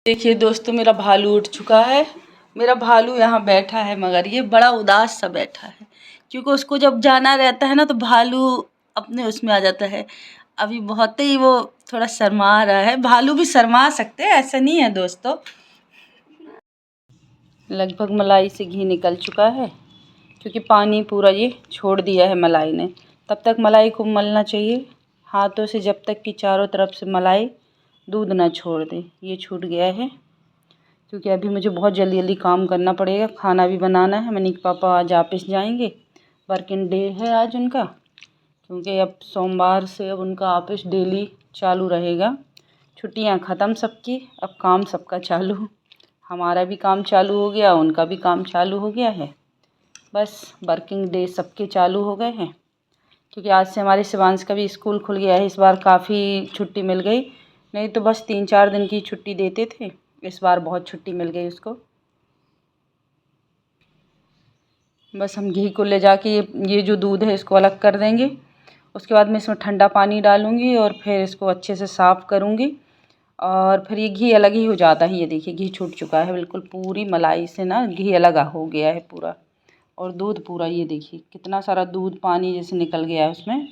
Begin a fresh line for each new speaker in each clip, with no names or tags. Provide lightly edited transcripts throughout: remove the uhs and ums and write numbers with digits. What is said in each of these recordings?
देखिए दोस्तों, मेरा भालू उठ चुका है। मेरा भालू यहाँ बैठा है, मगर ये बड़ा उदास सा बैठा है, क्योंकि उसको जब जाना रहता है ना तो भालू अपने उसमें आ जाता है। अभी बहुत ही वो थोड़ा शर्मा रहा है। भालू भी शर्मा सकते हैं, ऐसा नहीं है दोस्तों। लगभग मलाई से घी निकल चुका है, क्योंकि पानी पूरा ये छोड़ दिया है मलाई ने। तब तक मलाई को मलना चाहिए हाथों से, जब तक कि चारों तरफ से मलाई दूध ना छोड़ दे। ये छूट गया है, क्योंकि अभी मुझे बहुत जल्दी जल्दी काम करना पड़ेगा। खाना भी बनाना है। मनी के पापा आज ऑफिस जाएंगे, वर्किंग डे है आज उनका, क्योंकि अब सोमवार से अब उनका ऑफिस डेली चालू रहेगा। छुट्टियां ख़त्म सबकी, अब काम सबका चालू। हमारा भी काम चालू हो गया, उनका भी काम चालू हो गया है। बस वर्किंग डे सबके चालू हो गए हैं, क्योंकि आज से हमारे शिवांश का भी स्कूल खुल गया है। इस बार काफ़ी छुट्टी मिल गई, नहीं तो बस 3-4 दिन की छुट्टी देते थे। इस बार बहुत छुट्टी मिल गई उसको। बस हम घी को ले जाके ये जो दूध है इसको अलग कर देंगे। उसके बाद मैं इसमें ठंडा पानी डालूँगी और फिर इसको अच्छे से साफ़ करूँगी, और फिर ये घी अलग ही हो जाता है। ये देखिए घी छूट चुका है बिल्कुल, पूरी मलाई से ना घी अलग हो गया है पूरा। और दूध पूरा, ये देखिए कितना सारा दूध पानी जैसे निकल गया है उसमें।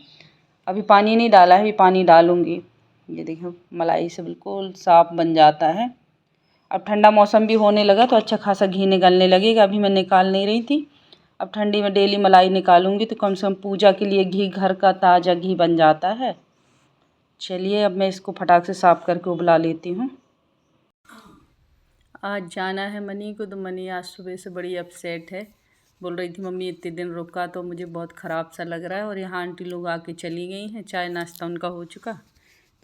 अभी पानी नहीं डाला है, अभी पानी डालूँगी। ये देखिए मलाई से बिल्कुल साफ़ बन जाता है। अब ठंडा मौसम भी होने लगा तो अच्छा खासा घी निकलने लगेगा। अभी मैं निकाल नहीं रही थी, अब ठंडी में डेली मलाई निकालूंगी तो कम से कम पूजा के लिए घी घर का ताज़ा घी बन जाता है। चलिए अब मैं इसको फटाक से साफ़ करके उबला लेती हूँ। आज जाना है मनी को, तो मनी आज सुबह से बड़ी अपसेट है। बोल रही थी मम्मी इतने दिन रुका तो मुझे बहुत ख़राब सा लग रहा है। और यहाँ आंटी लोग आके चली गई हैं, चाय नाश्ता उनका हो चुका।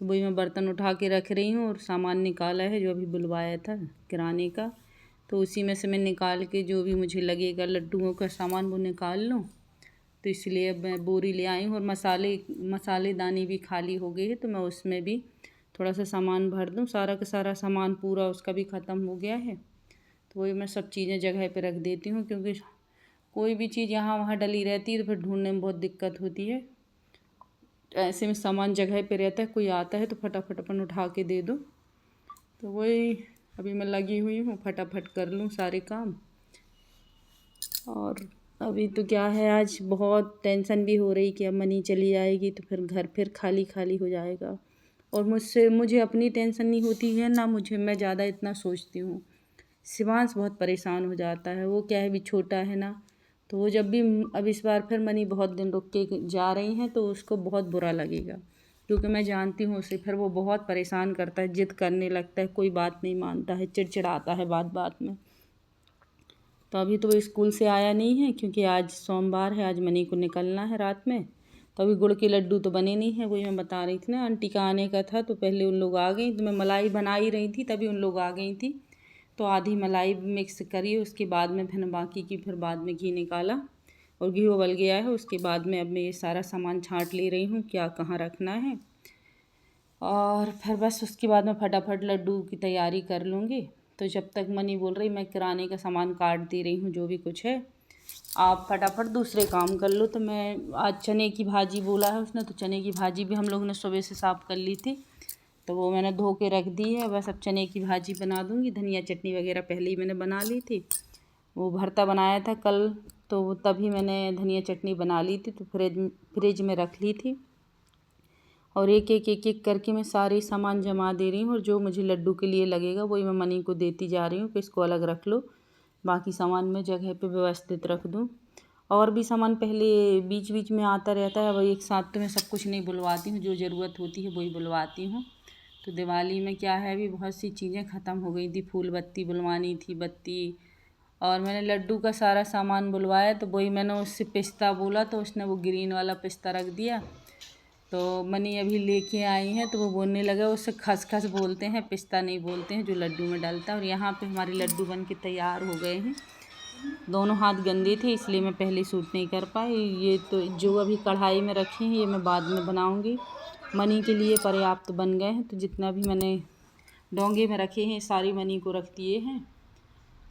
तो वही मैं बर्तन उठा के रख रही हूँ और सामान निकाला है जो अभी बुलवाया था किराने का। तो उसी में से मैं निकाल के जो भी मुझे लगेगा लड्डुओं का सामान वो निकाल लूँ। तो इसलिए अब मैं बोरी ले आई हूँ। और मसालेदानी भी खाली हो गई है, तो मैं उसमें भी थोड़ा सा सामान भर दूँ। सारा का सारा सामान पूरा उसका भी ख़त्म हो गया है, तो वही मैं सब चीज़ें जगह पे रख देती हूँ, क्योंकि कोई भी चीज़ यहाँ वहाँ डली रहती है तो फिर ढूंढने में बहुत दिक्कत होती है। ऐसे में सामान जगह पे रहता है, कोई आता है तो फटाफट अपन उठा के दे दो। तो वही अभी मैं लगी हुई हूँ, फटाफट कर लूँ सारे काम। और अभी तो क्या है, आज बहुत टेंशन भी हो रही कि अब मनी चली जाएगी तो फिर घर फिर खाली खाली हो जाएगा। और मुझे अपनी टेंशन नहीं होती है ना, मैं ज़्यादा इतना सोचती हूँ। शिवांश बहुत परेशान हो जाता है। वो क्या है, अभी छोटा है ना, तो वो जब भी अब इस बार फिर मनी बहुत दिन रुक के जा रही हैं तो उसको बहुत बुरा लगेगा, क्योंकि मैं जानती हूँ उसे। फिर वो बहुत परेशान करता है, जिद करने लगता है, कोई बात नहीं मानता है, चिड़चिड़ाता है बात बात में। तो अभी तो वो स्कूल से आया नहीं है, क्योंकि आज सोमवार है, आज मनी को निकलना है रात में। तो अभी गुड़ के लड्डू तो बने नहीं हैं, वही मैं बता रही थी ना, आंटी का आने का था तो पहले उन लोग आ गई। तो मैं मलाई बना ही रही थी तभी उन लोग आ गई थी। तो आधी मलाई मिक्स करी, उसके बाद में फिर बाकी की फिर बाद में घी निकाला और घी उबल गया है। उसके बाद में अब मैं ये सारा सामान छाँट ले रही हूँ क्या कहाँ रखना है, और फिर बस उसके बाद में फटाफट लड्डू की तैयारी कर लूँगी। तो जब तक मनी बोल रही मैं किराने का सामान काट दे रही हूँ, जो भी कुछ है आप फटाफट दूसरे काम कर लो। तो मैं आज चने की भाजी बोला है उसने, तो चने की भाजी भी हम लोग ने सुबह से साफ़ कर ली थी, तो वो मैंने धो के रख दी है। बस अब चने की भाजी बना दूँगी। धनिया चटनी वगैरह पहले ही मैंने बना ली थी, वो भरता बनाया था कल, तो तभी मैंने धनिया चटनी बना ली थी, तो फ्रिज में रख ली थी। और एक एक एक एक करके मैं सारे सामान जमा दे रही हूँ, और जो मुझे लड्डू के लिए लगेगा वही मैं मनी को देती जा रही हूँ कि इसको अलग रख लो, बाकी सामान मैं जगह पे व्यवस्थित रख दूँ। और भी सामान पहले बीच बीच में आता रहता है, वही एक साथ तो मैं सब कुछ नहीं बुलवाती हूँ, जो ज़रूरत होती है वही बुलवाती हूँ। तो दिवाली में क्या है, अभी बहुत सी चीज़ें ख़त्म हो गई थी। फूल बत्ती बुलवानी थी, बत्ती, और मैंने लड्डू का सारा सामान बुलवाया। तो वही मैंने उससे पिस्ता बोला, तो उसने वो ग्रीन वाला पिस्ता रख दिया। तो मनी अभी लेके आई हैं, तो वो बोलने लगा, उससे खसखस बोलते हैं, पिस्ता नहीं बोलते हैं जो लड्डू में डलता है। और यहाँ पे हमारे लड्डू बन के तैयार हो गए हैं। दोनों हाथ गंदे थे इसलिए मैं पहले शूट नहीं कर पाई। ये तो जो अभी कढ़ाई में रखे हैं ये मैं बाद में बनाऊँगी। मनी के लिए पर्याप्त बन गए हैं, तो जितना भी मैंने डोंगे में रखे हैं सारी मनी को रख दिए हैं।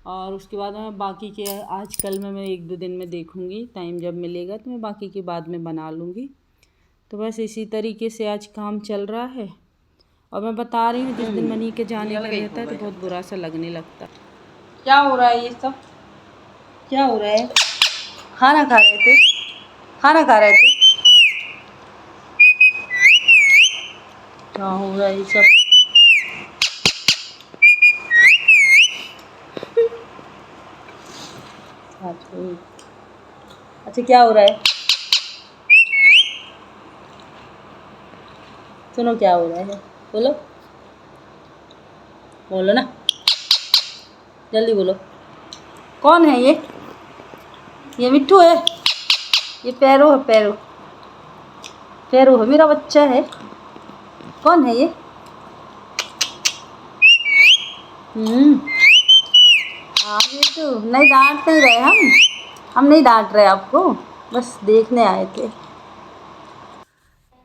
और उसके बाद मैं बाकी के आज कल में मैं 1-2 दिन में देखूँगी, टाइम जब मिलेगा तो मैं बाकी के बाद में बना लूँगी। तो बस इसी तरीके से आज काम चल रहा है। और मैं बता रही हूँ जिस दिन मनी के जाने का रहता है तो बहुत बुरा सा लगने लगता।
क्या हो रहा है ये सब? क्या हो रहा है? खाना खा रहे थे, खाना खा रहे थे। क्या हो रहा है ये सब? अच्छा क्या हो रहा है? सुनो क्या हो रहा है, बोलो बोलो ना, जल्दी बोलो। कौन है ये? ये मिट्टू है? ये पैरो है, पैरो पैरो है, मेरा बच्चा है। कौन है ये? हाँ ये तो नहीं डांट नहीं रहे हम नहीं डांट रहे आपको, बस देखने आए थे।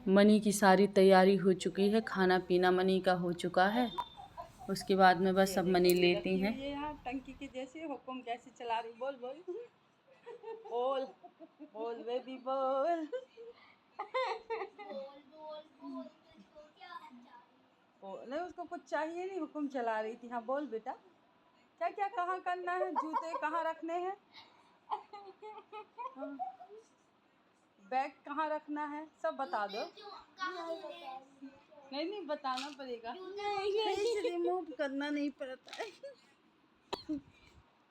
मनी की सारी तैयारी हो चुकी है, खाना पीना मनी का हो चुका है। उसके बाद में बस अब मनी लेती हैं।
ये यहाँ टंकी के जैसे हुक्म कैसे चला रही, बोल बोल बोल बोल बेबी बोल नहीं उसको कुछ चाहिए नहीं, हुक्म चला रही थी। हाँ बोल बेटा, क्या क्या कहाँ करना है, जूते कहाँ रखने हैं, हाँ। बैग कहाँ रखना है, सब बता दो। नहीं बताना पड़ेगा, रिमूव करना नहीं पड़ता है।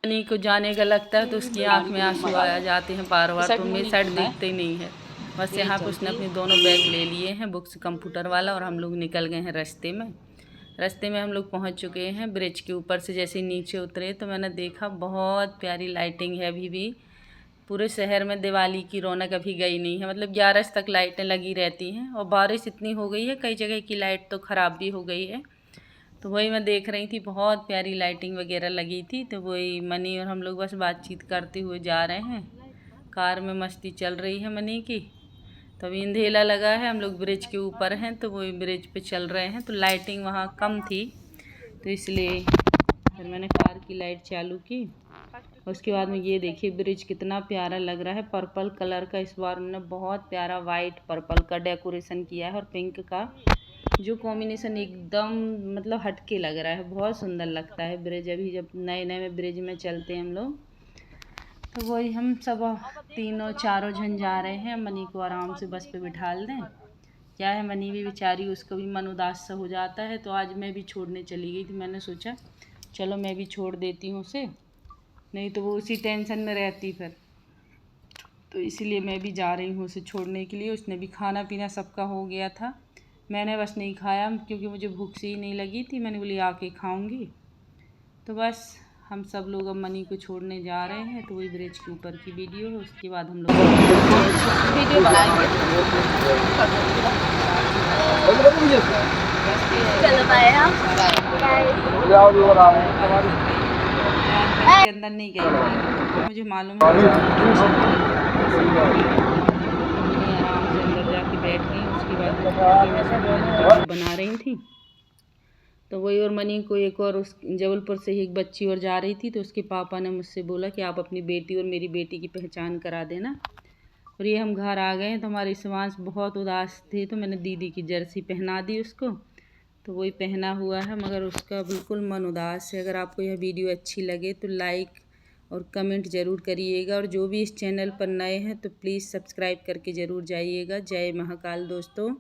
मनी को जाने का लगता है तो उसकी आंख में आंसू आ जाते हैं बार बार, तो मेरी साइड देखते ही नहीं है। बस यहाँ पे उसने अपने दोनों बैग ले लिए हैं, बुक्स कंप्यूटर वाला, और हम लोग निकल गए हैं रास्ते में हम लोग पहुँच चुके हैं। ब्रिज के ऊपर से जैसे नीचे उतरे तो मैंने देखा बहुत प्यारी लाइटिंग है। अभी भी पूरे शहर में दिवाली की रौनक अभी गई नहीं है, मतलब 11 तक लाइटें लगी रहती हैं, और बारिश इतनी हो गई है कई जगह की लाइट तो ख़राब भी हो गई है। तो वही मैं देख रही थी, बहुत प्यारी लाइटिंग वगैरह लगी थी। तो वही मनी और हम लोग बस बातचीत करते हुए जा रहे हैं, कार में मस्ती चल रही है मनी की। तो अभी अंधेला लगा है, हम लोग ब्रिज के ऊपर हैं तो वही ब्रिज पे चल रहे हैं। तो लाइटिंग वहाँ कम थी तो इसलिए फिर मैंने कार की लाइट चालू की। उसके बाद में ये देखिए ब्रिज कितना प्यारा लग रहा है, पर्पल कलर का इस बार उन्होंने बहुत प्यारा वाइट पर्पल का डेकोरेशन किया है, और पिंक का जो कॉम्बिनेशन एकदम मतलब हटके लग रहा है, बहुत सुंदर लगता है ब्रिज। अभी जब नए नए में ब्रिज में चलते हैं हम लोग, तो वही हम सब तीनों चारों जन जा रहे हैं। मनी को आराम से बस पे बिठा दें। क्या है, मनी भी बेचारी, उसका भी मन उदास सा हो जाता है। तो आज मैं भी छोड़ने चली गई थी, मैंने सोचा चलो मैं भी छोड़ देती हूँ उसे, नहीं तो वो उसी टेंशन में रहती फिर। तो इसीलिए मैं भी जा रही हूँ उसे छोड़ने के लिए। उसने भी खाना पीना सबका हो गया था, मैंने बस नहीं खाया क्योंकि मुझे भूख सी ही नहीं लगी थी। मैंने बोली आके खाऊंगी। तो बस हम सब लोग अब मनी को छोड़ने जा रहे हैं। तो वही ब्रिज के ऊपर की वीडियो है, उसके बाद हम लोग वीडियो बनाएंगे। अंदर नहीं गई, मुझे मालूम है आराम से अंदर जाके बैठ गई। उसके बाद बना रही थी तो वही, और मनी को एक और उस जबलपुर से ही एक बच्ची और जा रही थी, तो उसके पापा ने मुझसे बोला कि आप अपनी बेटी और मेरी बेटी की पहचान करा देना। और ये हम घर आ गए हैं तो हमारे शिवांश बहुत उदास थे, तो मैंने दीदी की जर्सी पहना दी उसको। तो वही पहना हुआ है, मगर उसका बिल्कुल मन उदास है। अगर आपको यह वीडियो अच्छी लगे तो लाइक और कमेंट ज़रूर करिएगा, और जो भी इस चैनल पर नए हैं तो प्लीज़ सब्सक्राइब करके ज़रूर जाइएगा। जय महाकाल दोस्तों।